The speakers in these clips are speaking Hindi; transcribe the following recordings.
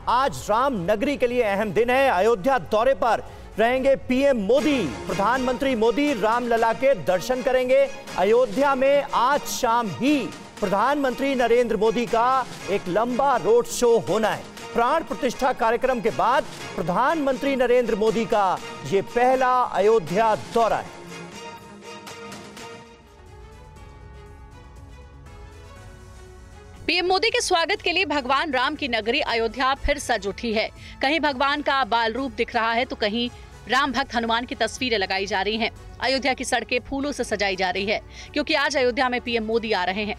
आज राम नगरी के लिए अहम दिन है। अयोध्या दौरे पर रहेंगे पीएम मोदी। प्रधानमंत्री मोदी रामलला के दर्शन करेंगे। अयोध्या में आज शाम ही प्रधानमंत्री नरेंद्र मोदी का एक लंबा रोड शो होना है। प्राण प्रतिष्ठा कार्यक्रम के बाद प्रधानमंत्री नरेंद्र मोदी का यह पहला अयोध्या दौरा है। पीएम मोदी के स्वागत के लिए भगवान राम की नगरी अयोध्या फिर सज उठी है। कहीं भगवान का बाल रूप दिख रहा है तो कहीं राम भक्त हनुमान की तस्वीरें लगाई जा रही हैं। अयोध्या की सड़कें फूलों से सजाई जा रही है क्योंकि आज अयोध्या में पीएम मोदी आ रहे हैं।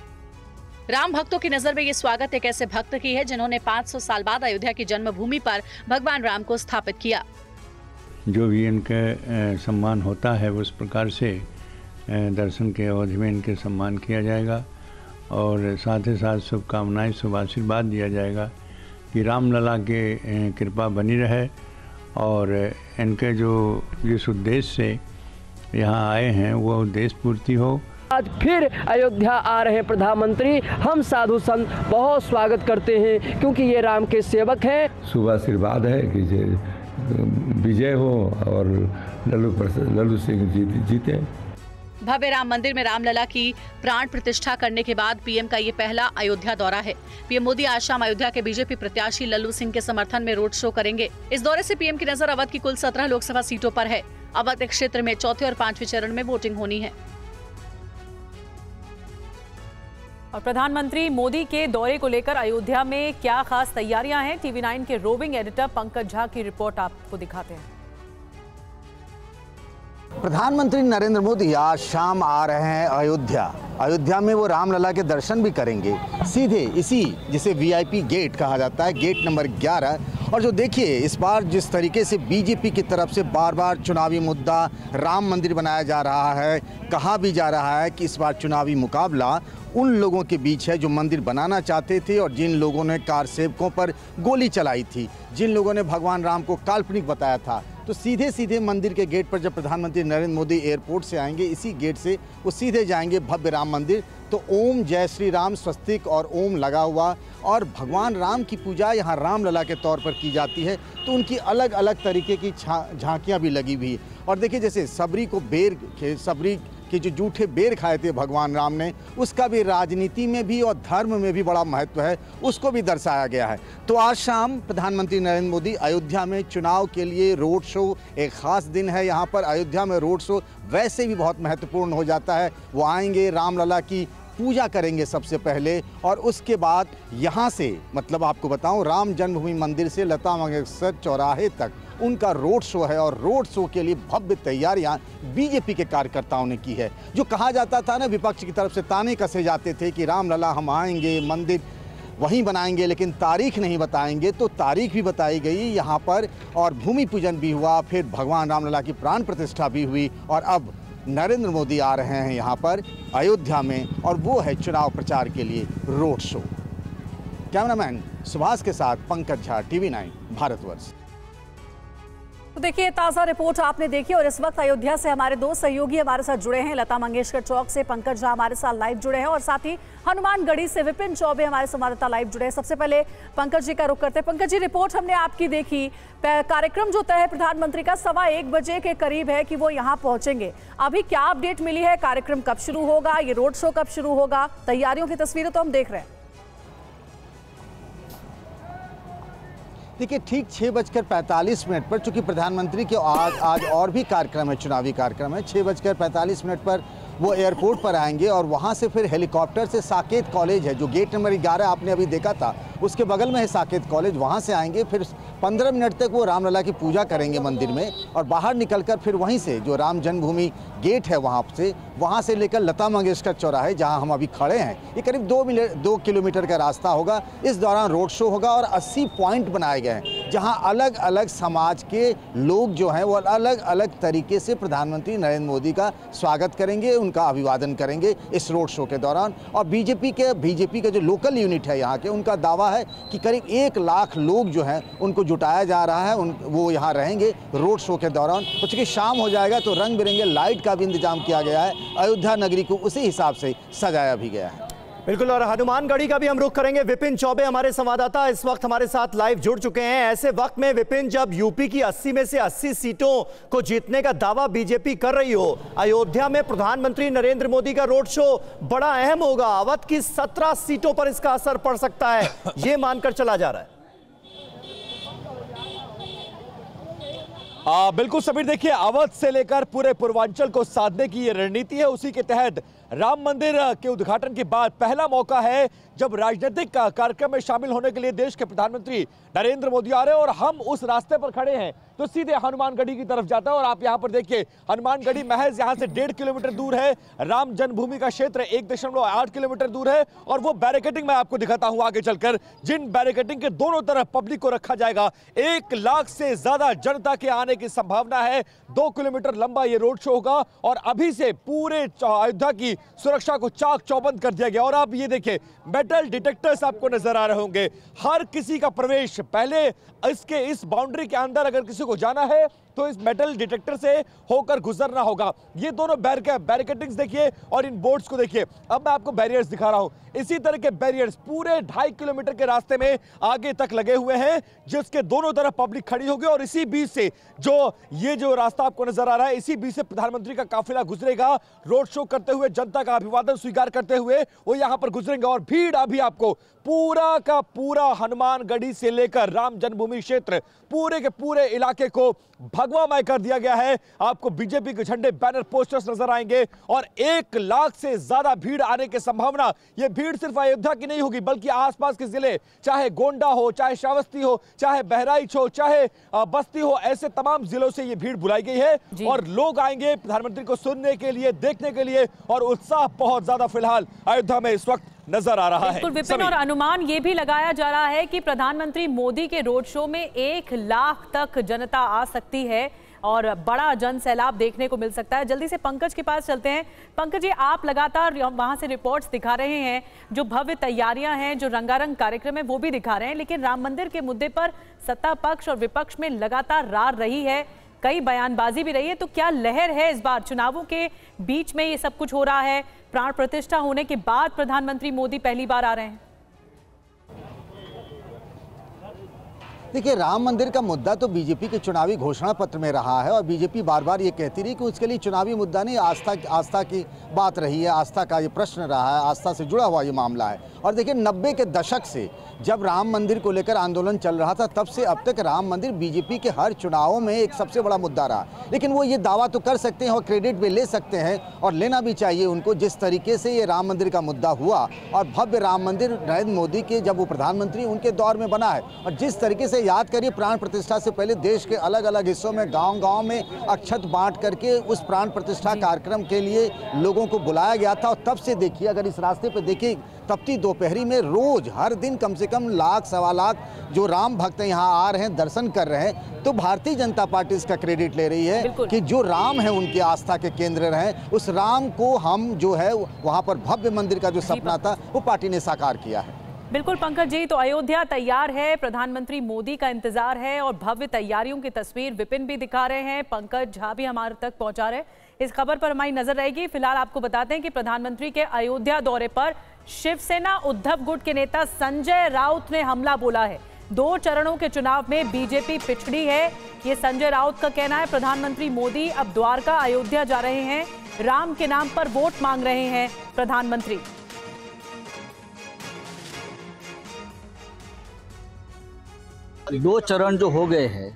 राम भक्तों की नजर में ये स्वागत एक ऐसे भक्त की है जिन्होंने 500 साल बाद अयोध्या की जन्मभूमि पर भगवान राम को स्थापित किया। जो भी इनके सम्मान होता है उस प्रकार से दर्शन के अवधि में इनके सम्मान किया जाएगा और साथ ही साथ शुभकामनाएं, शुभ आशीर्वाद दिया जाएगा कि रामलला के कृपा बनी रहे और इनके जो जिस उद्देश्य से यहाँ आए हैं वो उद्देश्य पूर्ति हो। आज फिर अयोध्या आ रहे प्रधानमंत्री, हम साधु संत बहुत स्वागत करते हैं क्योंकि ये राम के सेवक हैं। शुभ आशीर्वाद है कि विजय हो और लल्लू सिंह जीते। भव्य राम मंदिर में रामलला की प्राण प्रतिष्ठा करने के बाद पीएम का ये पहला अयोध्या दौरा है। पीएम मोदी आज शाम अयोध्या के बीजेपी प्रत्याशी लल्लू सिंह के समर्थन में रोड शो करेंगे। इस दौरे से पीएम की नजर अवध की कुल 17 लोकसभा सीटों पर है। अवध क्षेत्र में चौथे और 5वें चरण में वोटिंग होनी है। और प्रधानमंत्री मोदी के दौरे को लेकर अयोध्या में क्या खास तैयारियां हैं, टीवी 9 के रोविंग एडिटर पंकज झा की रिपोर्ट आपको दिखाते हैं। प्रधानमंत्री नरेंद्र मोदी आज शाम आ रहे हैं अयोध्या में वो रामलला के दर्शन भी करेंगे सीधे इसी जिसे वीआईपी गेट कहा जाता है, गेट नंबर 11। और जो देखिए इस बार जिस तरीके से बीजेपी की तरफ से बार बार चुनावी मुद्दा राम मंदिर बनाया जा रहा है, कहा भी जा रहा है कि इस बार चुनावी मुकाबला उन लोगों के बीच है जो मंदिर बनाना चाहते थे और जिन लोगों ने कार सेवकों पर गोली चलाई थी, जिन लोगों ने भगवान राम को काल्पनिक बताया था। तो सीधे सीधे मंदिर के गेट पर जब प्रधानमंत्री नरेंद्र मोदी एयरपोर्ट से आएंगे, इसी गेट से वो सीधे जाएंगे भव्य राम मंदिर। तो ओम जय श्री राम स्वस्तिक और ओम लगा हुआ और भगवान राम की पूजा यहाँ रामलला के तौर पर की जाती है। तो उनकी अलग अलग तरीके की झांकियाँ भी लगी हुई। और देखिए जैसे सबरी के जो जूठे बेर खाए थे भगवान राम ने, उसका भी राजनीति में भी और धर्म में भी बड़ा महत्व है, उसको भी दर्शाया गया है। तो आज शाम प्रधानमंत्री नरेंद्र मोदी अयोध्या में चुनाव के लिए रोड शो, एक ख़ास दिन है यहाँ पर। अयोध्या में रोड शो वैसे भी बहुत महत्वपूर्ण हो जाता है। वो आएंगे, रामलला की पूजा करेंगे सबसे पहले और उसके बाद यहाँ से, मतलब आपको बताऊं, राम जन्मभूमि मंदिर से लता मंगेशकर चौराहे तक उनका रोड शो है। और रोड शो के लिए भव्य तैयारियां बीजेपी के कार्यकर्ताओं ने की है। जो कहा जाता था ना, विपक्ष की तरफ से ताने कसे जाते थे कि रामलला हम आएंगे, मंदिर वहीं बनाएंगे लेकिन तारीख नहीं बताएंगे, तो तारीख भी बताई गई यहाँ पर और भूमि पूजन भी हुआ, फिर भगवान रामलला की प्राण प्रतिष्ठा भी हुई और अब नरेंद्र मोदी आ रहे हैं यहाँ पर अयोध्या में और वो है चुनाव प्रचार के लिए रोड शो। कैमरामैन सुभाष के साथ पंकज झा, टीवी 9 भारतवर्ष। तो देखिए ताज़ा रिपोर्ट आपने देखी और इस वक्त अयोध्या से हमारे दो सहयोगी हमारे साथ जुड़े हैं। लता मंगेशकर चौक से पंकज झा हमारे साथ लाइव जुड़े हैं और साथ ही हनुमानगढ़ी से विपिन चौबे हमारे संवाददाता लाइव जुड़े हैं। सबसे पहले पंकज जी का रुख करते हैं। पंकज जी, रिपोर्ट हमने आपकी देखी, कार्यक्रम जो तय है प्रधानमंत्री का 1:15 बजे के करीब है कि वो यहाँ पहुंचेंगे। अभी क्या अपडेट मिली है, कार्यक्रम कब शुरू होगा, ये रोड शो कब शुरू होगा? तैयारियों की तस्वीरें तो हम देख रहे हैं। देखिए ठीक 6:45 पर, चूँकि प्रधानमंत्री के आज और भी कार्यक्रम है, चुनावी कार्यक्रम है, 6:45 पर वो एयरपोर्ट पर आएंगे और वहाँ से फिर हेलीकॉप्टर से साकेत कॉलेज है जो गेट नंबर 11 आपने अभी देखा था, उसके बगल में है साकेत कॉलेज, वहाँ से आएंगे। फिर 15 मिनट तक वो रामलला की पूजा करेंगे मंदिर में और बाहर निकलकर फिर वहीं से जो राम जन्मभूमि गेट है वहाँ से लेकर लता मंगेशकर चौराहे जहाँ हम अभी खड़े हैं, ये करीब 2 किलोमीटर का रास्ता होगा। इस दौरान रोड शो होगा और 80 पॉइंट बनाए गए हैं जहाँ अलग अलग समाज के लोग जो हैं वो अलग अलग तरीके से प्रधानमंत्री नरेंद्र मोदी का स्वागत करेंगे, उनका अभिवादन करेंगे इस रोड शो के दौरान। और बीजेपी का जो लोकल यूनिट है यहाँ के, उनका दावा है कि करीब 1 लाख लोग जो हैं उनको जुटाया जा रहा है, वो यहाँ रहेंगे रोड शो के दौरान। तो चूँकि शाम हो जाएगा तो रंग बिरंगे लाइट का भी इंतजाम किया गया है, अयोध्या नगरी को उसी हिसाब से सजाया भी गया है। बिल्कुल, और हनुमानगढ़ी का भी हम रुख करेंगे। विपिन चौबे हमारे संवाददाता इस वक्त हमारे साथ लाइव जुड़ चुके हैं। ऐसे वक्त में विपिन, जब यूपी की 80 में से 80 सीटों को जीतने का दावा बीजेपी कर रही हो, अयोध्या में प्रधानमंत्री नरेंद्र मोदी का रोड शो बड़ा अहम होगा। अवध की 17 सीटों पर इसका असर पड़ सकता है, यह मानकर चला जा रहा है। बिल्कुल समीर, देखिए अवध से लेकर पूरे पूर्वांचल को साधने की ये रणनीति है। उसी के तहत राम मंदिर के उद्घाटन के बाद पहला मौका है जब राजनीतिक कार्यक्रम में शामिल होने के लिए देश के प्रधानमंत्री नरेंद्र मोदी आ रहे हैं, और हम उस रास्ते पर खड़े हैं तो सीधे हनुमानगढ़ी की तरफ जाता है। और आप यहां पर देखिए, हनुमानगढ़ी महज यहां से 1.5 किलोमीटर दूर है। राम जन्मभूमि का क्षेत्र 1.8 किलोमीटर दूर है, और वो बैरिकेडिंग मैं आपको दिखाता हूं आगे चलकर। जिन बैरिकेडिंग के दोनों तरफ पब्लिक को रखा जाएगा, 1 लाख से ज्यादा जनता के आने की संभावना है। 2 किलोमीटर लंबा ये रोड शो होगा, और अभी से पूरे अयोध्या की सुरक्षा को चाक चौबंद कर दिया गया। और आप ये देखिए, मेटल डिटेक्टर्स आपको नजर आ रहे होंगे। हर किसी का प्रवेश पहले इसके इस बाउंड्री के अंदर अगर किसी को जाना है तो इस मेटल डिटेक्टर से होकर गुजरना होगा। ये दोनों बैरिकेडिंग्स देखिए, और इन बोर्ड्स को देखिए। अब मैं आपको बैरियर्स दिखा रहा हूं। इसी तरह के बैरियर्स पूरे 2.5 किलोमीटर के रास्ते में आगे तक लगे हुए हैं, जिसके दोनों तरफ पब्लिक खड़ी होगी। और इसी बीच से जो रास्ता आपको नजर आ रहा है, इसी बीच से प्रधानमंत्री का काफिला गुजरेगा। रोड शो करते हुए, जनता का अभिवादन स्वीकार करते हुए वो यहां पर गुजरेंगे। और भीड़ अभी आपको पूरा का पूरा हनुमानगढ़ी से लेकर राम जन्मभूमि क्षेत्र, पूरे के पूरे इलाके को भगवामय कर दिया गया है। आपको बीजेपी के झंडे, बैनर, पोस्टर्स नजर आएंगे, और 1 लाख से ज्यादा भीड़ आने की संभावना। यह भीड़ सिर्फ अयोध्या की नहीं होगी, बल्कि आसपास के जिले, चाहे गोंडा हो, चाहे श्रावस्ती हो, चाहे बहराइच हो, चाहे बस्ती हो, ऐसे तमाम जिलों से यह भीड़ बुलाई गई है। और लोग आएंगे प्रधानमंत्री को सुनने के लिए, देखने के लिए, और उत्साह बहुत ज्यादा फिलहाल अयोध्या में इस वक्त नजर आ रहा है। बिल्कुल विपिन, और अनुमान ये भी लगाया जा रहा है कि प्रधानमंत्री मोदी के रोड शो में 1 लाख तक जनता आ सकती है, और बड़ा जन सैलाब देखने को मिल सकता है। जल्दी से पंकज के पास चलते हैं। पंकज जी, आप लगातार वहां से रिपोर्ट्स दिखा रहे हैं, जो भव्य तैयारियां हैं, जो रंगारंग कार्यक्रम है, वो भी दिखा रहे हैं, लेकिन राम मंदिर के मुद्दे पर सत्ता पक्ष और विपक्ष में लगातार रार रही है, कई बयानबाजी भी रही है। तो क्या लहर है इस बार? चुनावों के बीच में ये सब कुछ हो रहा है, प्राण प्रतिष्ठा होने के बाद प्रधानमंत्री मोदी पहली बार आ रहे हैं। देखिए, राम मंदिर का मुद्दा तो बीजेपी के चुनावी घोषणा पत्र में रहा है, और बीजेपी बार बार ये कहती रही कि उसके लिए चुनावी मुद्दा नहीं, आस्था की बात रही है, आस्था का ये प्रश्न रहा है, आस्था से जुड़ा हुआ ये मामला है। और देखिए, 90 के दशक से जब राम मंदिर को लेकर आंदोलन चल रहा था, तब से अब तक राम मंदिर बीजेपी के हर चुनावों में एक सबसे बड़ा मुद्दा रहा। लेकिन वो ये दावा तो कर सकते हैं और क्रेडिट भी ले सकते हैं, और लेना भी चाहिए उनको, जिस तरीके से ये राम मंदिर का मुद्दा हुआ, और भव्य राम मंदिर नरेंद्र मोदी के जब वो प्रधानमंत्री उनके दौर में बना है। और जिस तरीके से याद करिए, प्राण प्रतिष्ठा से पहले देश के अलग अलग हिस्सों में, गांव-गांव में अक्षत बांट करके उस प्राण प्रतिष्ठा कार्यक्रम के लिए लोगों को बुलाया गया था। और तब से देखिए, अगर इस रास्ते पे देखिए, तपती दोपहरी में रोज हर दिन कम से कम 1 लाख, 1.25 लाख जो राम भक्त यहाँ आ रहे हैं, दर्शन कर रहे हैं। तो भारतीय जनता पार्टी इसका क्रेडिट ले रही है कि जो राम है उनकी आस्था के केंद्र रहे, उस राम को हम जो है वहाँ पर भव्य मंदिर का जो सपना था वो पार्टी ने साकार किया है। बिल्कुल पंकज जी, तो अयोध्या तैयार है, प्रधानमंत्री मोदी का इंतजार है, और भव्य तैयारियों की तस्वीर विपिन भी दिखा रहे हैं, पंकज झा भी हमारे तक पहुंचा रहे हैं। इस खबर पर हमारी नजर रहेगी। फिलहाल आपको बताते हैं कि प्रधानमंत्री के अयोध्या दौरे पर शिवसेना उद्धव गुट के नेता संजय राउत ने हमला बोला है। 2 चरणों के चुनाव में बीजेपी पिछड़ी है, ये संजय राउत का कहना है। प्रधानमंत्री मोदी अब द्वारका, अयोध्या जा रहे हैं, राम के नाम पर वोट मांग रहे हैं प्रधानमंत्री। दो चरण जो हो गए हैं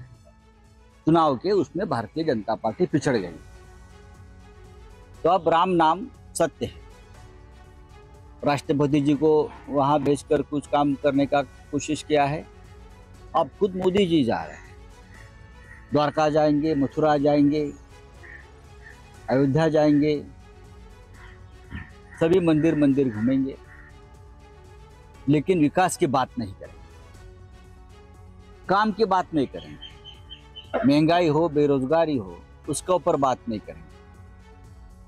चुनाव के, उसमें भारतीय जनता पार्टी पिछड़ गई, तो अब राम नाम सत्य है। राष्ट्रपति जी को वहां भेजकर कुछ काम करने का कोशिश किया है, अब खुद मोदी जी जा रहे हैं, द्वारका जाएंगे, मथुरा जाएंगे, अयोध्या जाएंगे, सभी मंदिर घूमेंगे, लेकिन विकास की बात नहीं करेंगे, काम की बात नहीं करेंगे, महंगाई हो, बेरोजगारी हो, उसके ऊपर बात नहीं करेंगे,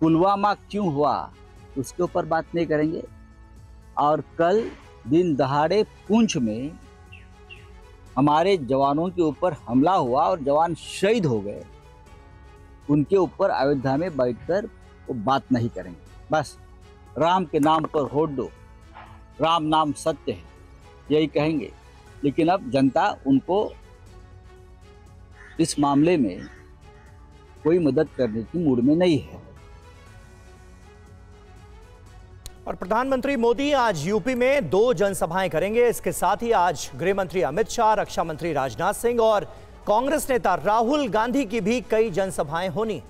पुलवामा क्यों हुआ उसके ऊपर बात नहीं करेंगे, और कल दिन दहाड़े पुंछ में हमारे जवानों के ऊपर हमला हुआ और जवान शहीद हो गए, उनके ऊपर अयोध्या में बैठकर वो बात नहीं करेंगे। बस राम के नाम पर वोट दो, राम नाम सत्य है, यही कहेंगे। लेकिन अब जनता उनको इस मामले में कोई मदद करने की मूड में नहीं है। और प्रधानमंत्री मोदी आज यूपी में 2 जनसभाएं करेंगे। इसके साथ ही आज गृह मंत्री अमित शाह, रक्षा मंत्री राजनाथ सिंह और कांग्रेस नेता राहुल गांधी की भी कई जनसभाएं होनी।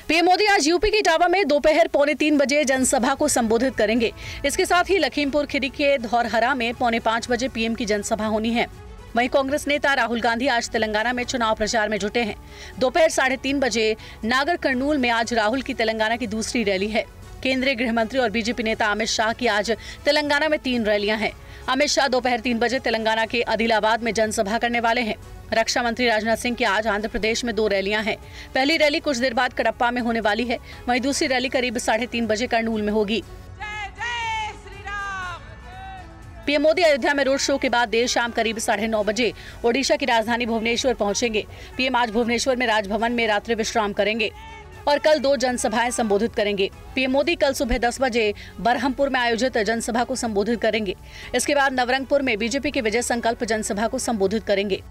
पीएम मोदी आज यूपी के इटावा में दोपहर 2:45 बजे जनसभा को संबोधित करेंगे। इसके साथ ही लखीमपुर खीरी के धौरहरा में 4:45 बजे पीएम की जनसभा होनी है। वहीं कांग्रेस नेता राहुल गांधी आज तेलंगाना में चुनाव प्रचार में जुटे हैं। दोपहर 3:30 बजे नागर कर्नूल में आज राहुल की तेलंगाना की दूसरी रैली है। केंद्रीय गृह मंत्री और बीजेपी नेता अमित शाह की आज तेलंगाना में 3 रैलियां हैं। अमित शाह दोपहर 3 बजे तेलंगाना के आदिलाबाद में जनसभा करने वाले हैं। रक्षा मंत्री राजनाथ सिंह की आज आंध्र प्रदेश में 2 रैलियां हैं। पहली रैली कुछ देर बाद कडप्पा में होने वाली है, वहीं दूसरी रैली करीब 3:30 बजे कर्नूल में होगी। पीएम मोदी अयोध्या में रोड शो के बाद देर शाम करीब 9:30 बजे ओडिशा की राजधानी भुवनेश्वर पहुंचेंगे। पीएम आज भुवनेश्वर में राजभवन में रात्रि विश्राम करेंगे और कल 2 जनसभाएं संबोधित करेंगे। पीएम मोदी कल सुबह 10 बजे बरहमपुर में आयोजित जनसभा को संबोधित करेंगे। इसके बाद नवरंगपुर में बीजेपी के विजय संकल्प जनसभा को संबोधित करेंगे।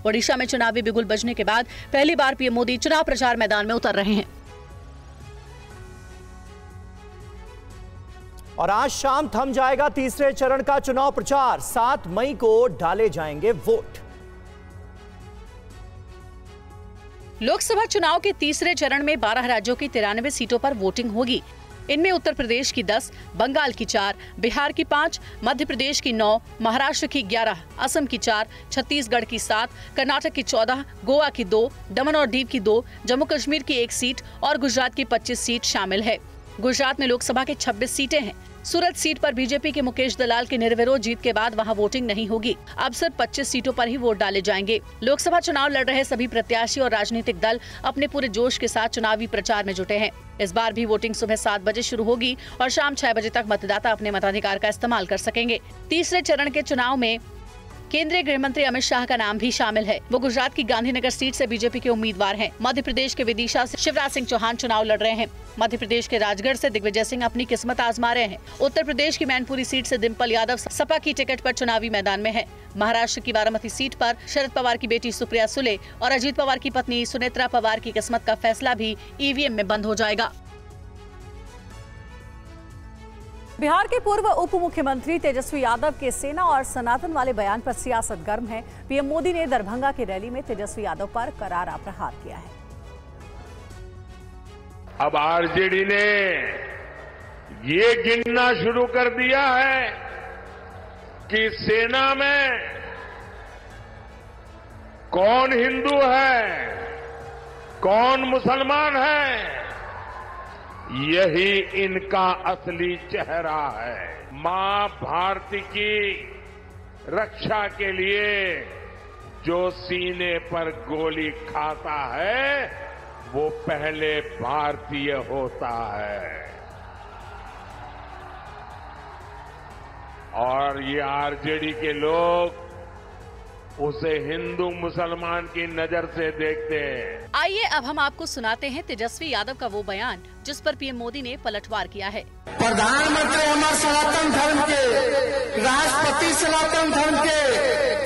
ओडिशा में चुनावी बिगुल बजने के बाद पहली बार पीएम मोदी चुनाव प्रचार मैदान में उतर रहे हैं। और आज शाम थम जाएगा तीसरे चरण का चुनाव प्रचार। 7 मई को डाले जाएंगे वोट। लोकसभा चुनाव के तीसरे चरण में 12 राज्यों की 93 सीटों पर वोटिंग होगी। इनमें उत्तर प्रदेश की 10, बंगाल की 4, बिहार की 5, मध्य प्रदेश की 9, महाराष्ट्र की 11, असम की 4, छत्तीसगढ़ की 7, कर्नाटक की 14, गोवा की 2, दमन और दीव की 2, जम्मू कश्मीर की 1 सीट और गुजरात की 25 सीट शामिल है। गुजरात में लोकसभा की 26 सीटें हैं। सूरत सीट पर बीजेपी के मुकेश दलाल की निर्विरोध जीत के बाद वहां वोटिंग नहीं होगी। अब सिर्फ 25 सीटों पर ही वोट डाले जाएंगे। लोकसभा चुनाव लड़ रहे सभी प्रत्याशी और राजनीतिक दल अपने पूरे जोश के साथ चुनावी प्रचार में जुटे हैं। इस बार भी वोटिंग सुबह 7 बजे शुरू होगी और शाम 6 बजे तक मतदाता अपने मताधिकार का इस्तेमाल कर सकेंगे। तीसरे चरण के चुनाव में केंद्रीय गृह मंत्री अमित शाह का नाम भी शामिल है। वो गुजरात की गांधीनगर सीट से बीजेपी के उम्मीदवार हैं। मध्य प्रदेश के विदिशा से शिवराज सिंह चौहान चुनाव लड़ रहे हैं। मध्य प्रदेश के राजगढ़ से दिग्विजय सिंह अपनी किस्मत आजमा रहे हैं। उत्तर प्रदेश की मैनपुरी सीट से डिम्पल यादव सपा की टिकट पर चुनावी मैदान में है। महाराष्ट्र की बारामती सीट पर शरद पवार की बेटी सुप्रिया सुले और अजीत पवार की पत्नी सुनेत्रा पवार की किस्मत का फैसला भी ईवीएम में बंद हो जाएगा। बिहार के पूर्व उप मुख्यमंत्री तेजस्वी यादव के सेना और सनातन वाले बयान पर सियासत गर्म है। पीएम मोदी ने दरभंगा की रैली में तेजस्वी यादव पर करारा प्रहार किया है। अब आरजेडी ने ये गिनना शुरू कर दिया है कि सेना में कौन हिंदू है, कौन मुसलमान है। यही इनका असली चेहरा है। मां भारती की रक्षा के लिए जो सीने पर गोली खाता है वो पहले भारतीय होता है। और ये आरजेडी के लोग उसे हिंदू मुसलमान की नजर से देखते हैं। आइए अब हम आपको सुनाते हैं तेजस्वी यादव का वो बयान जिस पर पीएम मोदी ने पलटवार किया है। प्रधानमंत्री हमारे सनातन धर्म के, राष्ट्रपति सनातन धर्म के,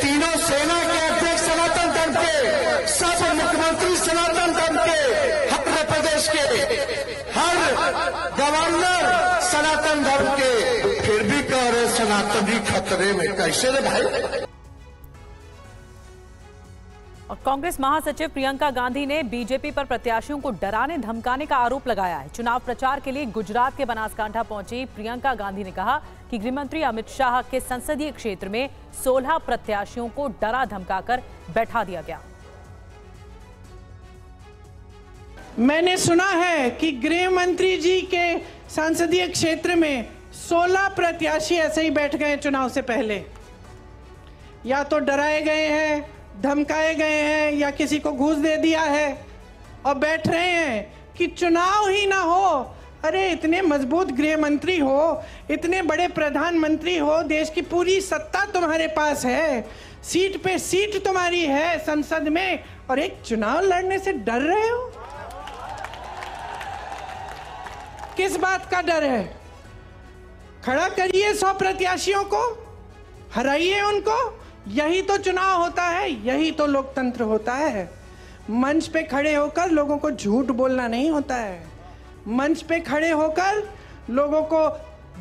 तीनों सेना के अध्यक्ष सनातन धर्म के, सब मुख्यमंत्री सनातन धर्म के, हर प्रदेश के हर गवर्नर सनातन धर्म के, फिर भी कह रहे सनातनी खतरे में। कैसे रे भाई। और कांग्रेस महासचिव प्रियंका गांधी ने बीजेपी पर प्रत्याशियों को डराने धमकाने का आरोप लगाया है। चुनाव प्रचार के लिए गुजरात के बनासकांठा पहुंची प्रियंका गांधी ने कहा कि गृहमंत्री अमित शाह के संसदीय क्षेत्र में 16 प्रत्याशियों को डरा धमकाकर बैठा दिया गया। मैंने सुना है कि गृह मंत्री जी के संसदीय क्षेत्र में 16 प्रत्याशी ऐसे ही बैठ गए चुनाव से पहले। या तो डराए गए हैं, धमकाए गए हैं, या किसी को घूस दे दिया है और बैठ रहे हैं कि चुनाव ही ना हो। अरे इतने मजबूत गृह मंत्री हो, इतने बड़े प्रधानमंत्री हो, देश की पूरी सत्ता तुम्हारे पास है, सीट पे सीट तुम्हारी है संसद में, और एक चुनाव लड़ने से डर रहे हो। किस बात का डर है? खड़ा करिए 100 प्रत्याशियों को, हराइए उनको। यही तो चुनाव होता है, यही तो लोकतंत्र होता है। मंच पे खड़े होकर लोगों को झूठ बोलना नहीं होता है। मंच पे खड़े होकर लोगों को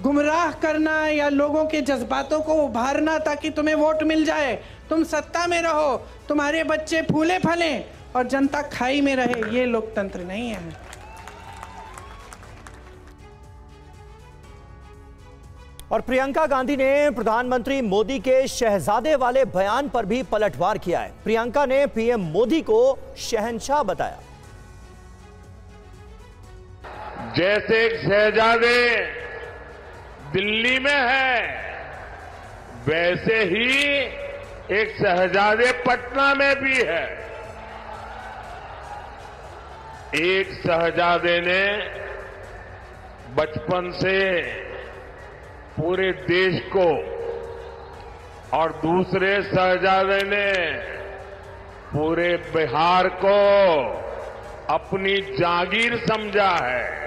गुमराह करना या लोगों के जज्बातों को उभारना ताकि तुम्हें वोट मिल जाए, तुम सत्ता में रहो, तुम्हारे बच्चे फूले फले और जनता खाई में रहे, ये लोकतंत्र नहीं है। और प्रियंका गांधी ने प्रधानमंत्री मोदी के शहजादे वाले बयान पर भी पलटवार किया है। प्रियंका ने पीएम मोदी को शहंशाह बताया। जैसे एक शहजादे दिल्ली में है, वैसे ही एक शहजादे पटना में भी है। एक शहजादे ने बचपन से पूरे देश को और दूसरे शहजादे ने पूरे बिहार को अपनी जागीर समझा है।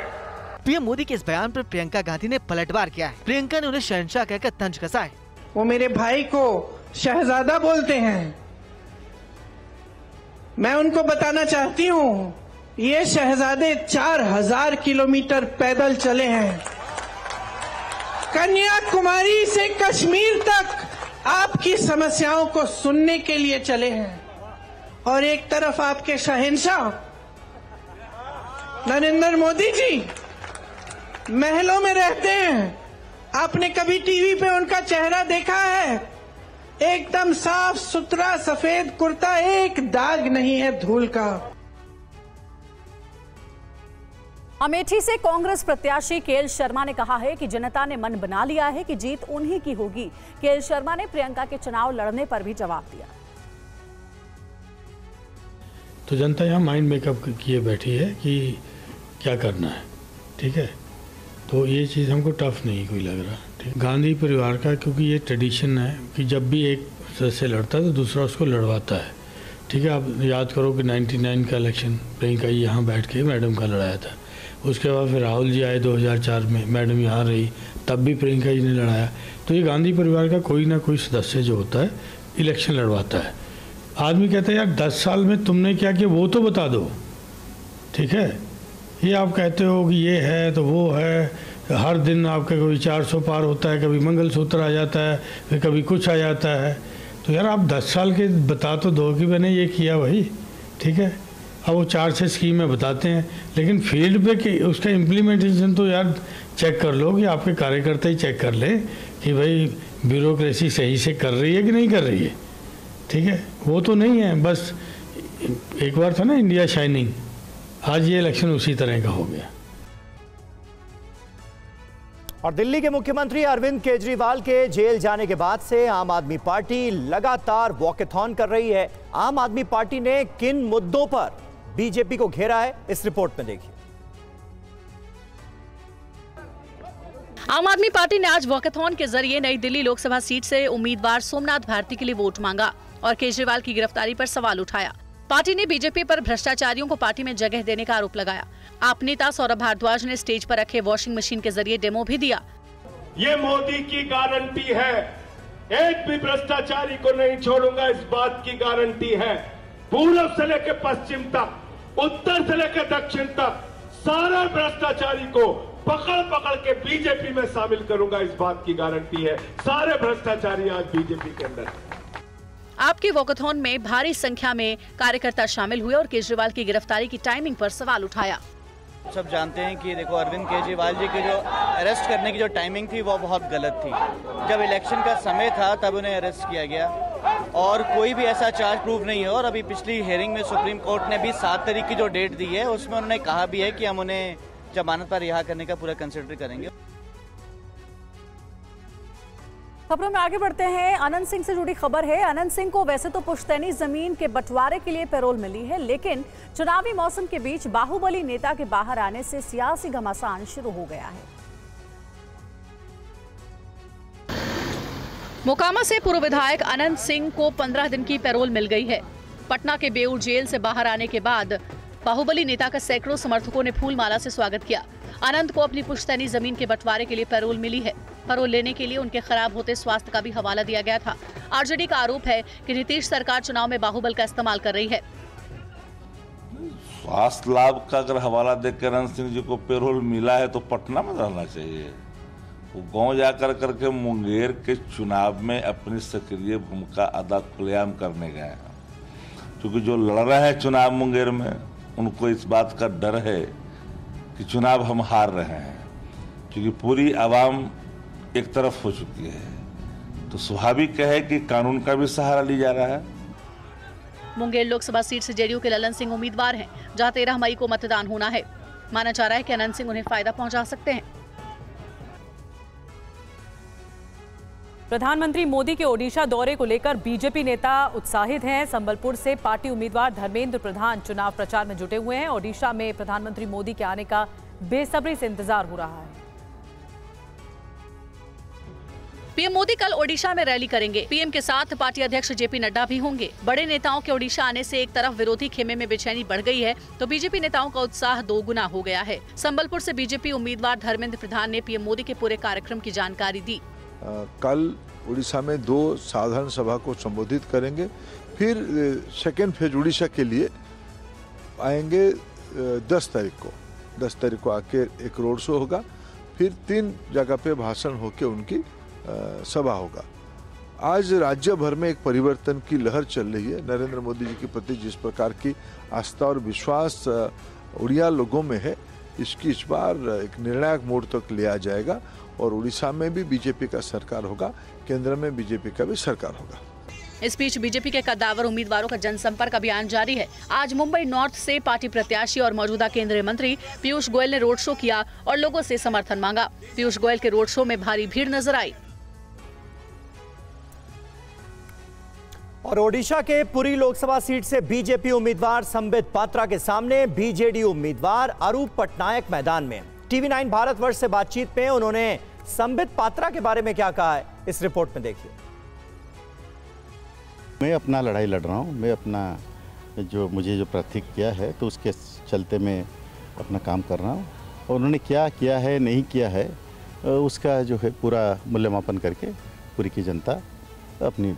पीएम मोदी के इस बयान पर प्रियंका गांधी ने पलटवार किया है। प्रियंका ने उन्हें शहंशाह कहकर तंज कसा है। वो मेरे भाई को शहजादा बोलते हैं। मैं उनको बताना चाहती हूँ, ये शहजादे 4000 किलोमीटर पैदल चले हैं। कन्याकुमारी से कश्मीर तक आपकी समस्याओं को सुनने के लिए चले हैं। और एक तरफ आपके शहंशाह नरेंद्र मोदी जी महलों में रहते हैं। आपने कभी टीवी पे उनका चेहरा देखा है? एकदम साफ सुथरा सफेद कुर्ता, एक दाग नहीं है धूल का। अमेठी से कांग्रेस प्रत्याशी केएल शर्मा ने कहा है कि जनता ने मन बना लिया है कि जीत उन्हीं की होगी। केएल शर्मा ने प्रियंका के चुनाव लड़ने पर भी जवाब दिया। तो जनता यहाँ माइंड मेकअप किए बैठी है कि क्या करना है, ठीक है। तो ये चीज़ हमको टफ नहीं कोई लग रहा, ठीक। गांधी परिवार का क्योंकि ये ट्रेडिशन है कि जब भी एक सदस्य लड़ता है तो दूसरा उसको लड़वाता है, ठीक है। आप याद करो कि 99 का इलेक्शन प्रियंका यहाँ बैठ के मैडम का लड़ाया था। उसके बाद फिर राहुल जी आए 2004 में, मैडम यहाँ रही, तब भी प्रियंका जी ने लड़ाया। तो ये गांधी परिवार का कोई ना कोई सदस्य जो होता है इलेक्शन लड़वाता है। आदमी कहता है यार 10 साल में तुमने क्या किया वो तो बता दो, ठीक है। ये आप कहते हो कि ये है तो वो है, हर दिन आपका कभी 400 पार होता है, कभी मंगलसूत्र आ जाता है, फिर कभी कुछ आ जाता है। तो यार आप 10 साल के बता तो दो कि मैंने ये किया वही, ठीक है। अब वो 4-6 स्कीमें बताते हैं, लेकिन फील्ड पे कि उसका इम्प्लीमेंटेशन तो यार चेक कर लो कि आपके कार्यकर्ता ही चेक कर ले कि भाई ब्यूरोक्रेसी सही से कर रही है कि नहीं कर रही है, ठीक है। वो तो नहीं है। बस एक बार था ना इंडिया शाइनिंग, आज ये इलेक्शन उसी तरह का हो गया। और दिल्ली के मुख्यमंत्री अरविंद केजरीवाल के जेल जाने के बाद से आम आदमी पार्टी लगातार वॉकथॉन कर रही है। आम आदमी पार्टी ने किन मुद्दों पर बीजेपी को घेरा है, इस रिपोर्ट में देखिए। आम आदमी पार्टी ने आज वॉकथॉन के जरिए नई दिल्ली लोकसभा सीट से उम्मीदवार सोमनाथ भारती के लिए वोट मांगा और केजरीवाल की गिरफ्तारी पर सवाल उठाया। पार्टी ने बीजेपी पर भ्रष्टाचारियों को पार्टी में जगह देने का आरोप लगाया। आप नेता सौरभ भारद्वाज ने स्टेज पर रखे वॉशिंग मशीन के जरिए डेमो भी दिया। ये मोदी की गारंटी है, एक भी भ्रष्टाचारी को नहीं छोड़ूंगा, इस बात की गारंटी है। पूर्व से लेकर पश्चिम तक, उत्तर से लेकर दक्षिण तक सारे भ्रष्टाचारी को पकड़ पकड़ के बीजेपी में शामिल करूंगा, इस बात की गारंटी है। सारे भ्रष्टाचारी आज बीजेपी के अंदर। आपके वॉकथॉन में भारी संख्या में कार्यकर्ता शामिल हुए और केजरीवाल की गिरफ्तारी की टाइमिंग पर सवाल उठाया। सब जानते हैं कि देखो अरविंद केजरीवाल जी की जो अरेस्ट करने की जो टाइमिंग थी वो बहुत गलत थी। जब इलेक्शन का समय था तब उन्हें अरेस्ट किया गया और कोई भी ऐसा चार्ज प्रूफ नहीं है। और अभी पिछली हियरिंग में सुप्रीम कोर्ट ने भी 7 तारीख की जो डेट दी है उसमें उन्होंने कहा भी है कि हम उन्हें जमानत पर रिहा करने का पूरा कंसिडर करेंगे। खबरों में आगे बढ़ते हैं। अनंत सिंह से जुड़ी खबर है। अनंत सिंह को वैसे तो पुश्तैनी जमीन के बंटवारे के लिए पैरोल मिली है, लेकिन चुनावी मौसम के बीच बाहुबली नेता के बाहर आने से सियासी घमासान शुरू हो गया है। मोकामा से पूर्व विधायक अनंत सिंह को 15 दिन की पैरोल मिल गई है। पटना के बेऊर जेल से बाहर आने के बाद बाहुबली नेता का सैकड़ों समर्थकों ने फूलमाला से स्वागत किया। आनंद को अपनी पुश्तैनी जमीन के बंटवारे के लिए पैरोल मिली है। पैरोल लेने के लिए उनके खराब होते स्वास्थ्य का भी हवाला दिया गया था। आरजेडी का आरोप है कि नीतीश सरकार चुनाव में बाहुबल का इस्तेमाल कर रही है। स्वास्थ्य लाभ का अगर हवाला देकर अनंत सिंह जी को पैरोल मिला है तो पटना में रहना चाहिए। वो गांव जाकर करके मुंगेर के चुनाव में अपनी सक्रिय भूमिका अदा खुलेआम करने गए हैं, क्योंकि जो लड़ रहे हैं चुनाव मुंगेर में उनको इस बात का डर है कि चुनाव हम हार रहे हैं, क्योंकि पूरी आवाम एक तरफ हो चुकी है। तो स्वाभाविक है कि कानून का भी सहारा लिया जा रहा है। मुंगेर लोकसभा सीट से जेडीयू के ललन सिंह उम्मीदवार हैं, जहां 13 मई को मतदान होना है। माना जा रहा है कि अनंत सिंह उन्हें फायदा पहुंचा सकते हैं। प्रधानमंत्री मोदी के ओडिशा दौरे को लेकर बीजेपी नेता उत्साहित हैं। संबलपुर से पार्टी उम्मीदवार धर्मेंद्र प्रधान चुनाव प्रचार में जुटे हुए हैं। ओडिशा में प्रधानमंत्री मोदी के आने का बेसब्री से इंतजार हो रहा है। पीएम मोदी कल ओडिशा में रैली करेंगे। पीएम के साथ पार्टी अध्यक्ष जेपी नड्डा भी होंगे। बड़े नेताओं के ओडिशा आने से एक तरफ विरोधी खेमे में बेचैनी बढ़ गई है, तो बीजेपी नेताओं का उत्साह दोगुना हो गया है। संबलपुर से बीजेपी उम्मीदवार धर्मेंद्र प्रधान ने पीएम मोदी के पूरे कार्यक्रम की जानकारी दी। कल उड़ीसा में 2 साधारण सभा को संबोधित करेंगे, फिर सेकेंड फेज उड़ीसा के लिए आएंगे 10 तारीख को आके एक रोड शो होगा, फिर 3 जगह पे भाषण होके उनकी सभा होगा। आज राज्य भर में एक परिवर्तन की लहर चल रही है। नरेंद्र मोदी जी के प्रति जिस प्रकार की आस्था और विश्वास उड़िया लोगों में है, इसकी इस बार एक निर्णायक मोड़ तक लिया जाएगा और उड़ीसा में भी बीजेपी का सरकार होगा, केंद्र में बीजेपी का भी सरकार होगा। इस बीच बीजेपी के कद्दावर उम्मीदवारों का जनसंपर्क अभियान जारी है। आज मुंबई नॉर्थ से पार्टी प्रत्याशी और मौजूदा केंद्रीय मंत्री पीयूष गोयल ने रोड शो किया और लोगों से समर्थन मांगा। पीयूष गोयल के रोड शो में भारी भीड़ नजर आई। और ओडिशा के पुरी लोकसभा सीट से बीजेपी उम्मीदवार संबित पात्रा के सामने बीजेडी उम्मीदवार अरूप पटनायक मैदान में। टीवी 9 भारतवर्ष से बातचीत में उन्होंने संबित पात्रा के बारे में क्या कहा है, इस रिपोर्ट में देखिए। मैं अपना लड़ाई लड़ रहा हूँ, मैं अपना मुझे प्रतीक किया है तो उसके चलते मैं अपना काम कर रहा हूँ, और उन्होंने क्या किया है नहीं किया है उसका है पूरा मूल्यमापन करके पूरी की जनता अपनी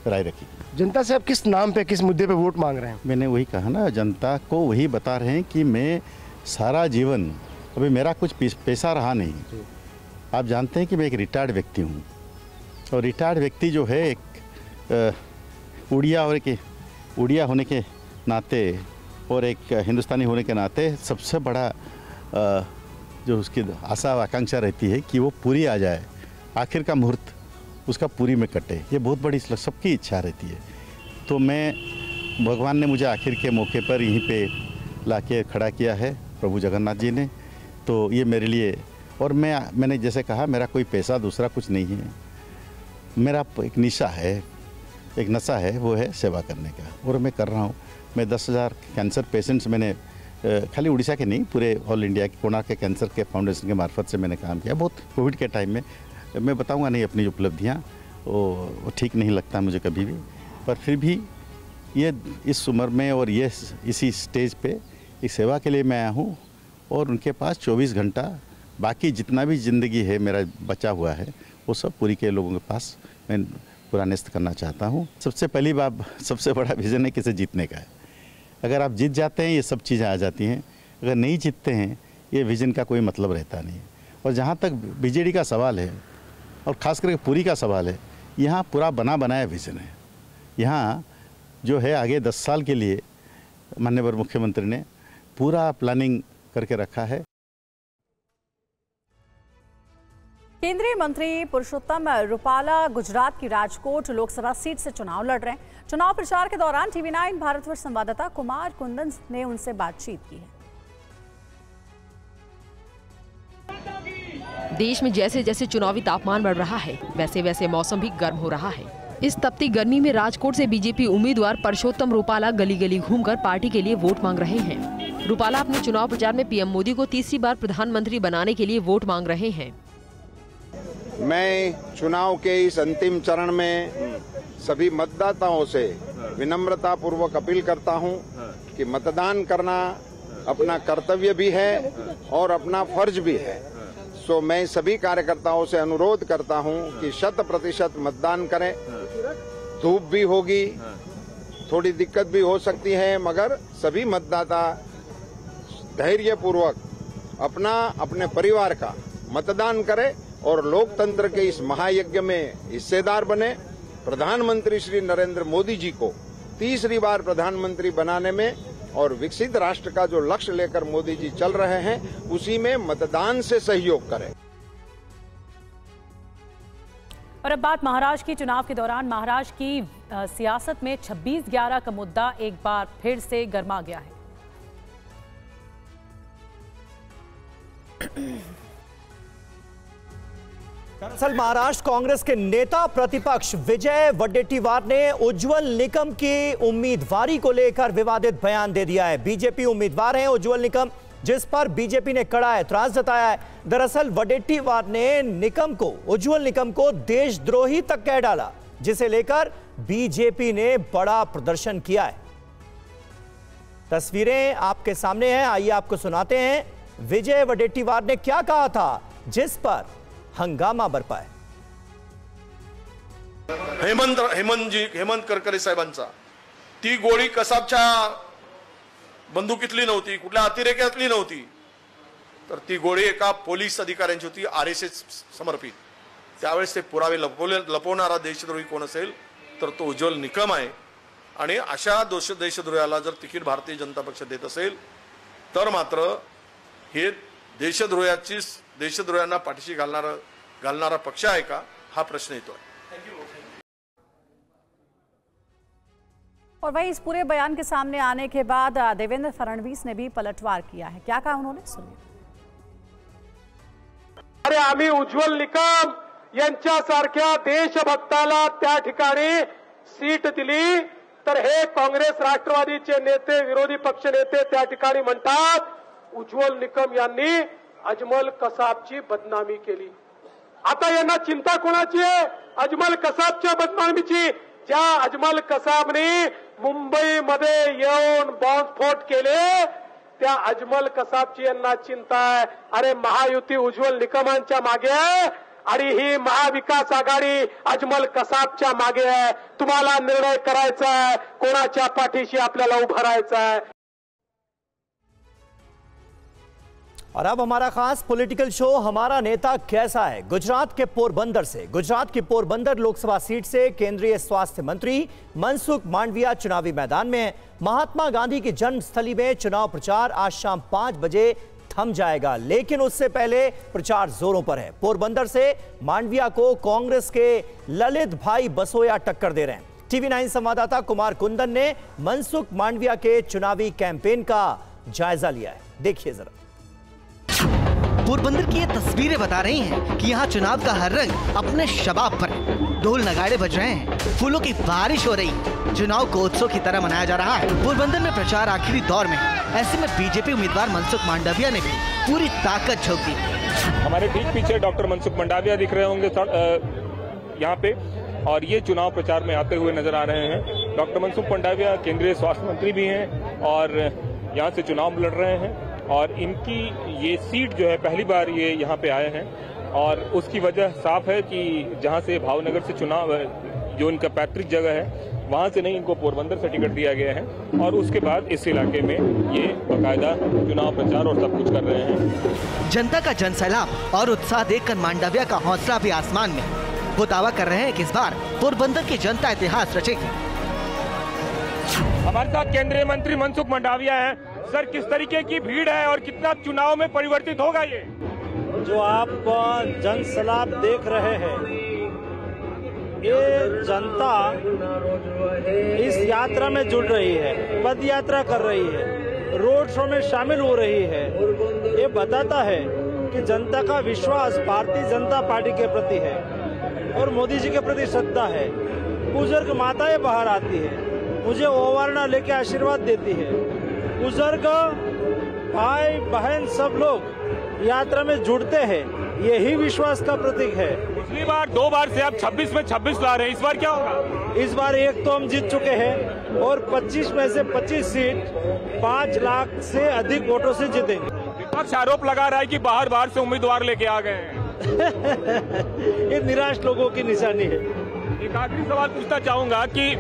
राय रखी। जनता से आप किस नाम पे, किस मुद्दे पे वोट मांग रहे हैं? मैंने वही कहा ना, जनता को वही बता रहे हैं कि मैं सारा जीवन, अभी मेरा कुछ पैसा रहा नहीं। आप जानते हैं कि मैं एक रिटायर्ड व्यक्ति हूँ, और रिटायर्ड व्यक्ति जो है एक उड़िया होने के नाते और एक हिंदुस्तानी होने के नाते सबसे बड़ा जो उसकी आशा आकांक्षा रहती है कि वो पूरी आ जाए, आखिर का मुहूर्त उसका पूरी में कटे, ये बहुत बड़ी सबकी इच्छा रहती है। तो भगवान ने मुझे आखिर के मौके पर यहीं पे लाके खड़ा किया है, प्रभु जगन्नाथ जी ने। तो ये मेरे लिए, और मैंने जैसे कहा, मेरा कोई पैसा दूसरा कुछ नहीं है, मेरा एक निशा है, एक नशा है, वो है सेवा करने का, और मैं कर रहा हूँ। मैं 10,000 कैंसर पेशेंट्स मैंने खाली उड़ीसा के नहीं, पूरे ऑल इंडिया के कोणार्क के कैंसर के फाउंडेशन के मार्फत से मैंने काम किया। बहुत कोविड के टाइम में मैं बताऊंगा नहीं अपनी उपलब्धियां, वो ठीक नहीं लगता मुझे कभी भी, पर फिर भी ये इस उम्र में और ये इसी स्टेज पे इस सेवा के लिए मैं आया हूँ, और उनके पास 24 घंटा बाकी जितना भी ज़िंदगी है मेरा बचा हुआ है वो सब पूरी के लोगों के पास मैं पूरा न्यस्त करना चाहता हूँ। सबसे पहली बात, सबसे बड़ा विज़न है किसे जीतने का है। अगर आप जीत जाते हैं ये सब चीज़ें आ जाती हैं, अगर नहीं जीतते हैं ये विज़न का कोई मतलब रहता नहीं। और जहाँ तक बीजेडी का सवाल है और ख़ास करके पूरी का सवाल है, यहाँ पूरा बना बनाया विज़न है। यहाँ जो है आगे 10 साल के लिए माननीय मुख्यमंत्री ने पूरा प्लानिंग करके रखा है। केंद्रीय मंत्री पुरुषोत्तम रूपाला गुजरात की राजकोट लोकसभा सीट से चुनाव लड़ रहे हैं। चुनाव प्रचार के दौरान टीवी 9 भारतवर्ष संवाददाता कुमार कुंदन ने उनसे बातचीत की है। देश में जैसे जैसे चुनावी तापमान बढ़ रहा है, वैसे वैसे मौसम भी गर्म हो रहा है। इस तपती गर्मी में राजकोट से बीजेपी उम्मीदवार पुरुषोत्तम रूपाला गली गली घूमकर पार्टी के लिए वोट मांग रहे हैं। रूपाला अपने चुनाव प्रचार में पीएम मोदी को तीसरी बार प्रधानमंत्री बनाने के लिए वोट मांग रहे हैं। मैं चुनाव के इस अंतिम चरण में सभी मतदाताओं से विनम्रता पूर्वक अपील करता हूं कि मतदान करना अपना कर्तव्य भी है और अपना फर्ज भी है। सो मैं सभी कार्यकर्ताओं से अनुरोध करता हूं कि 100% मतदान करें। धूप भी होगी, थोड़ी दिक्कत भी हो सकती है, मगर सभी मतदाता धैर्यपूर्वक अपने परिवार का मतदान करें और लोकतंत्र के इस महायज्ञ में हिस्सेदार बने। प्रधानमंत्री श्री नरेंद्र मोदी जी को तीसरी बार प्रधानमंत्री बनाने में और विकसित राष्ट्र का जो लक्ष्य लेकर मोदी जी चल रहे हैं उसी में मतदान से सहयोग करें। और अब बात महाराष्ट्र की। चुनाव के दौरान महाराष्ट्र की सियासत में 26/11 का मुद्दा एक बार फिर से गर्मा गया है। दरअसल महाराष्ट्र कांग्रेस के नेता प्रतिपक्ष विजय वडेट्टीवार ने उज्ज्वल निकम की उम्मीदवारी को लेकर विवादित बयान दे दिया है। बीजेपी उम्मीदवार हैं उज्ज्वल निकम, जिस पर बीजेपी ने कड़ा ऐतराज जताया है। दरअसल वडेट्टीवार ने उज्ज्वल निकम को देशद्रोही तक कह डाला, जिसे लेकर बीजेपी ने बड़ा प्रदर्शन किया है। तस्वीरें आपके सामने हैं, आइए आपको सुनाते हैं विजय वडेट्टीवार ने क्या कहा था, जिस पर हंगामा बरपा है। हेमंत करकरे साहेबांचा ती गोळी कसाबच्या बंदुकीतली नव्हती, कुठल्या अतिरेक्यातली नव्हती, तर ती गोळी एका पोलीस अधिकाऱ्यांची होती, RSS समर्पित। त्यावेळेस ते पुरावे लपवणारा देशद्रोही कोण असेल तर तो उज्ज्वल निकम आहे। आणि अशा देशद्रोहाला जर तिकीट भारतीय जनता पक्ष देत असेल तर मात्र हे देशद्रोह्यांना पाठीशी घालणारा पक्ष आहे का, हा प्रश्न येतोय। और वहीं इस पूरे बयान के सामने आने के बाद देवेंद्र फडणवीस ने भी पलटवार किया है। क्या कहा उन्होंने, सुनिए। अरे आम्ही उज्ज्वल निकम यांच्यासारख्या देशभक्ताला त्या ठिकाणी सीट दिली तर हे काँग्रेस राष्ट्रवादीचे नेते, विरोधी पक्ष नेते त्या ठिकाणी म्हणतात उज्ज्वल निकम यांनी अजमल कसाबची बदनामी केली। आता यांना चिंता कोणाची आहे? अजमल कसाबच्या बदनामीची। ज्या अजमल कसाबने मुंबईमध्ये येऊन बॉम्बस्फोट केले त्या अजमल कसाबची यांना चिंता आहे। अरे महायुती उज्ज्वल निकमांच्या मागे आहे आणि ही महाविकास आघाडी अजमल कसाबच्या मागे आहे। तुम्हाला निर्णय करायचा आहे कोणाच्या पाठीशी आपल्याला उभं राहायचं आहे। और अब हमारा खास पॉलिटिकल शो हमारा नेता कैसा है। गुजरात के पोरबंदर से, गुजरात की पोरबंदर लोकसभा सीट से केंद्रीय स्वास्थ्य मंत्री मनसुख मांडविया चुनावी मैदान में हैं। महात्मा गांधी की जन्मस्थली में चुनाव प्रचार आज शाम 5 बजे थम जाएगा, लेकिन उससे पहले प्रचार जोरों पर है। पोरबंदर से मांडविया को कांग्रेस के ललित भाई बसोया टक्कर दे रहे हैं। TV9 संवाददाता कुमार कुंदन ने मनसुख मांडविया के चुनावी कैंपेन का जायजा लिया है, देखिए जरा। पोरबंदर की ये तस्वीरें बता रही हैं कि यहाँ चुनाव का हर रंग अपने शबाब पर है। ढोल नगाड़े बज रहे हैं, फूलों की बारिश हो रही है, चुनाव को उत्सव की तरह मनाया जा रहा है। पोरबंदर में प्रचार आखिरी दौर में है, ऐसे में बीजेपी उम्मीदवार मनसुख मांडविया ने भी पूरी ताकत झोंक दी। हमारे ठीक पीछे डॉक्टर मनसुख मांडविया दिख रहे होंगे यहाँ पे, और ये चुनाव प्रचार में आते हुए नजर आ रहे हैं। डॉक्टर मनसुख मांडविया केंद्रीय स्वास्थ्य मंत्री भी हैं और यहाँ से चुनाव लड़ रहे हैं, और इनकी ये सीट जो है पहली बार ये यहाँ पे आए हैं, और उसकी वजह साफ है कि जहाँ से भावनगर से चुनाव, जो इनका पैतृक जगह है, वहाँ से नहीं, इनको पोरबंदर से टिकट दिया गया है, और उसके बाद इस इलाके में ये बाकायदा चुनाव प्रचार और सब कुछ कर रहे हैं। जनता का जनसैलाब और उत्साह देखकर मांडविया का हौसला भी आसमान में। वो दावा कर रहे हैं कि इस बार पोरबंदर की जनता इतिहास रचेगी। हमारे साथ केंद्रीय मंत्री मनसुख मांडविया हैं। सर, किस तरीके की भीड़ है और कितना चुनाव में परिवर्तित होगा ये? जो आप जनसैलाब देख रहे हैं, ये जनता इस यात्रा में जुड़ रही है, पद यात्रा कर रही है, रोड शो में शामिल हो रही है। ये बताता है कि जनता का विश्वास भारतीय जनता पार्टी के प्रति है और मोदी जी के प्रति श्रद्धा है। बुजुर्ग माताएं बाहर आती है, मुझे ओवारना लेके आशीर्वाद देती है। बुजुर्ग भाई बहन सब लोग यात्रा में जुड़ते हैं, यही विश्वास का प्रतीक है। पिछली बार 2 बार से आप 26 में 26 ला रहे हैं, इस बार क्या होगा? इस बार एक तो हम जीत चुके हैं और 25 में से 25 सीट 5 लाख से अधिक वोटों से जीतेंगे। विपक्ष आरोप लगा रहा है कि बाहर से उम्मीदवार लेके आ गए हैं। ये निराश लोगों की निशानी है। एक आखिरी सवाल पूछना चाहूंगा कि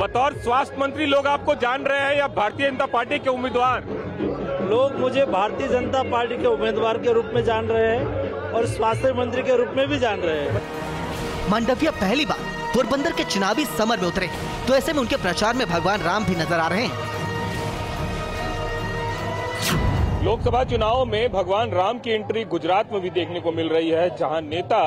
बतौर स्वास्थ्य मंत्री लोग आपको जान रहे हैं या भारतीय जनता पार्टी के उम्मीदवार? लोग मुझे भारतीय जनता पार्टी के उम्मीदवार के रूप में जान रहे हैं और स्वास्थ्य मंत्री के रूप में भी जान रहे हैं। मांडविया पहली बार पोरबंदर के चुनावी समर में उतरे, तो ऐसे में उनके प्रचार में भगवान राम भी नजर आ रहे हैं। लोकसभा चुनाव में भगवान राम की एंट्री गुजरात में भी देखने को मिल रही है, जहां नेता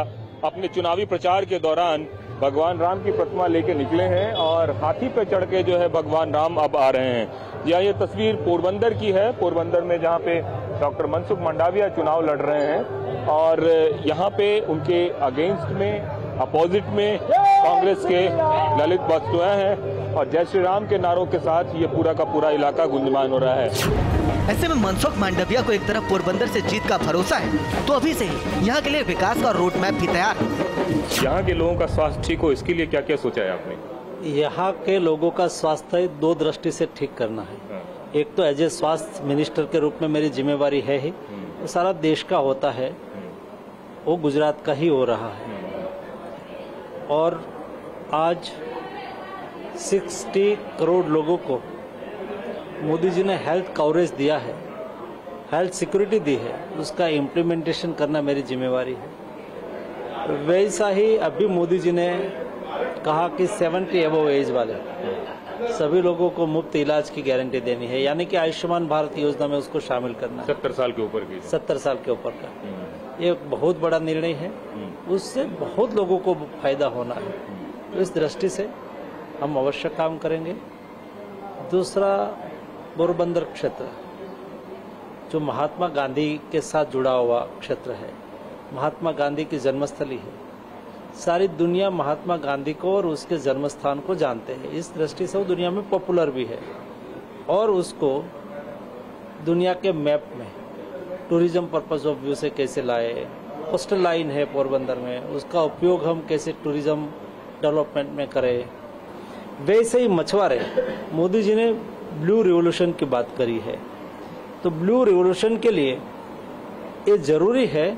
अपने चुनावी प्रचार के दौरान भगवान राम की प्रतिमा लेके निकले हैं और हाथी पे चढ़ के जो है भगवान राम अब आ रहे हैं। ये तस्वीर पोरबंदर की है, पोरबंदर में जहां पे डॉक्टर मनसुख मंडाविया चुनाव लड़ रहे हैं और यहाँ पे उनके अगेंस्ट में, अपोजिट में कांग्रेस के ललित बस्तुआ हैं और जय श्री राम के नारों के साथ ये पूरा का पूरा इलाका गुंजमान हो रहा है। ऐसे में मनसुख मंडाविया को एक तरफ पोरबंदर से जीत का भरोसा है, तो अभी से ही यहाँ के लिए विकास का रोड मैप भी तैयार है। यहाँ के लोगों का स्वास्थ्य ठीक हो, इसके लिए क्या क्या सोचा है आपने? यहाँ के लोगों का स्वास्थ्य 2 दृष्टि से ठीक करना है। एक तो एज ए स्वास्थ्य मिनिस्टर के रूप में मेरी जिम्मेवारी है ही, तो सारा देश का होता है, वो गुजरात का ही हो रहा है। और आज 60 करोड़ लोगों को मोदी जी ने हेल्थ कवरेज दिया है, हेल्थ सिक्योरिटी दी है, उसका इम्प्लीमेंटेशन करना मेरी जिम्मेवारी है। वैसा ही अभी मोदी जी ने कहा कि 70 अबव एज वाले सभी लोगों को मुफ्त इलाज की गारंटी देनी है, यानी कि आयुष्मान भारत योजना में उसको शामिल करना है। 70 साल के ऊपर की, 70 साल के ऊपर का ये बहुत बड़ा निर्णय है, उससे बहुत लोगों को फायदा होना है। तो इस दृष्टि से हम अवश्य काम करेंगे। दूसरा, पोरबंदर क्षेत्र जो महात्मा गांधी के साथ जुड़ा हुआ क्षेत्र है, महात्मा गांधी की जन्मस्थली है, सारी दुनिया महात्मा गांधी को और उसके जन्म स्थान को जानते हैं। इस दृष्टि से वो दुनिया में पॉपुलर भी है और उसको दुनिया के मैप में टूरिज्म पर्पस ऑफ व्यू से कैसे लाए, कोस्टल लाइन है पोरबंदर में, उसका उपयोग हम कैसे टूरिज्म डेवलपमेंट में करें। वैसे ही मछुआरे, मोदी जी ने ब्लू रिवॉल्यूशन की बात करी है, तो ब्लू रिवॉल्यूशन के लिए ये जरूरी है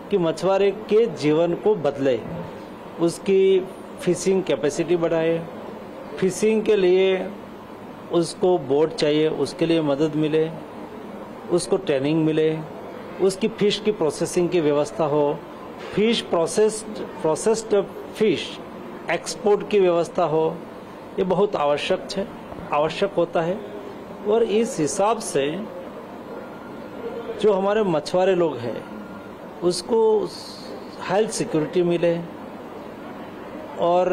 कि मछुआरे के जीवन को बदले, उसकी फिशिंग कैपेसिटी बढ़ाए, फिशिंग के लिए उसको बोट चाहिए, उसके लिए मदद मिले, उसको ट्रेनिंग मिले, उसकी फिश की प्रोसेसिंग की व्यवस्था हो, फिश प्रोसेस्ड फिश एक्सपोर्ट की व्यवस्था हो, ये बहुत आवश्यक होता है। और इस हिसाब से जो हमारे मछुआरे लोग हैं उसको हेल्थ सिक्योरिटी मिले और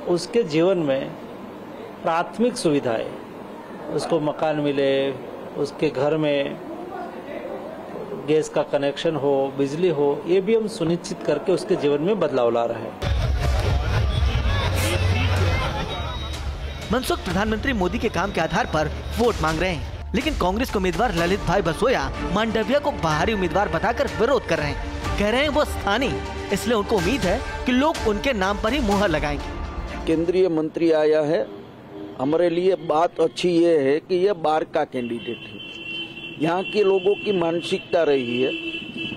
उसके जीवन में प्राथमिक सुविधाएं, उसको मकान मिले, उसके घर में गैस का कनेक्शन हो, बिजली हो, ये भी हम सुनिश्चित करके उसके जीवन में बदलाव ला रहे हैं। मनसुख प्रधानमंत्री मोदी के काम के आधार पर वोट मांग रहे हैं, लेकिन कांग्रेस के उम्मीदवार ललित भाई बसोया मंडाविया को बाहरी उम्मीदवार बताकर विरोध कर रहे हैं। कह रहे हैं वो स्थानीय, इसलिए उनको उम्मीद है कि लोग उनके नाम पर ही मुहर लगाएंगे। केंद्रीय मंत्री आया है, हमारे लिए बात अच्छी ये है कि ये बार का कैंडिडेट है। यहाँ के लोगों की मानसिकता रही है,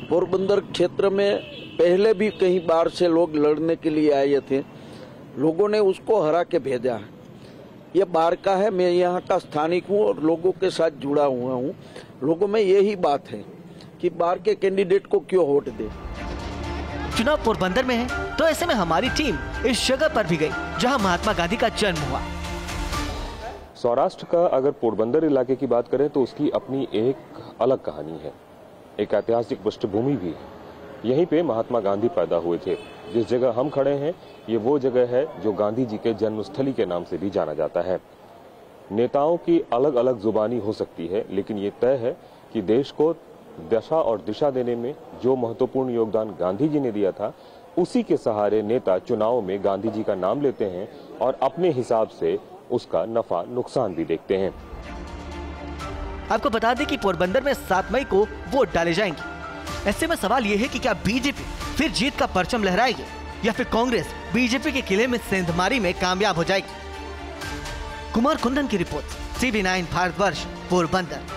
पोरबंदर क्षेत्र में पहले भी कई बार से लोग लड़ने के लिए आए थे, लोगों ने उसको हरा के भेजा है। ये बार का है, मैं यहाँ का स्थानिक हूँ और लोगों के साथ जुड़ा हुआ हूँ। लोगों में यही बात है कि बार के कैंडिडेट को क्यों वोट दे। चुनाव पोरबंदर में है, तो ऐसे में हमारी टीम इस जगह पर भी गई जहाँ महात्मा गांधी का जन्म हुआ। सौराष्ट्र का अगर पोरबंदर इलाके की बात करें तो उसकी अपनी एक अलग कहानी है, एक ऐतिहासिक पृष्ठभूमि भी है। यहीं पे महात्मा गांधी पैदा हुए थे। जिस जगह हम खड़े हैं ये वो जगह है जो गांधी जी के जन्मस्थली के नाम से भी जाना जाता है। नेताओं की अलग अलग जुबानी हो सकती है, लेकिन ये तय है कि देश को दशा और दिशा देने में जो महत्वपूर्ण योगदान गांधी जी ने दिया था, उसी के सहारे नेता चुनाव में गांधी जी का नाम लेते हैं और अपने हिसाब से उसका नफा नुकसान भी देखते हैं। आपको बता दें कि पोरबंदर में 7 मई को वोट डाले जाएंगे। ऐसे में सवाल ये है कि क्या बीजेपी फिर जीत का परचम लहराएगी या फिर कांग्रेस बीजेपी के किले में सेंधमारी में कामयाब हो जाएगी। कुमार कुंदन की रिपोर्ट, TV9 भारतवर्ष, पोरबंदर।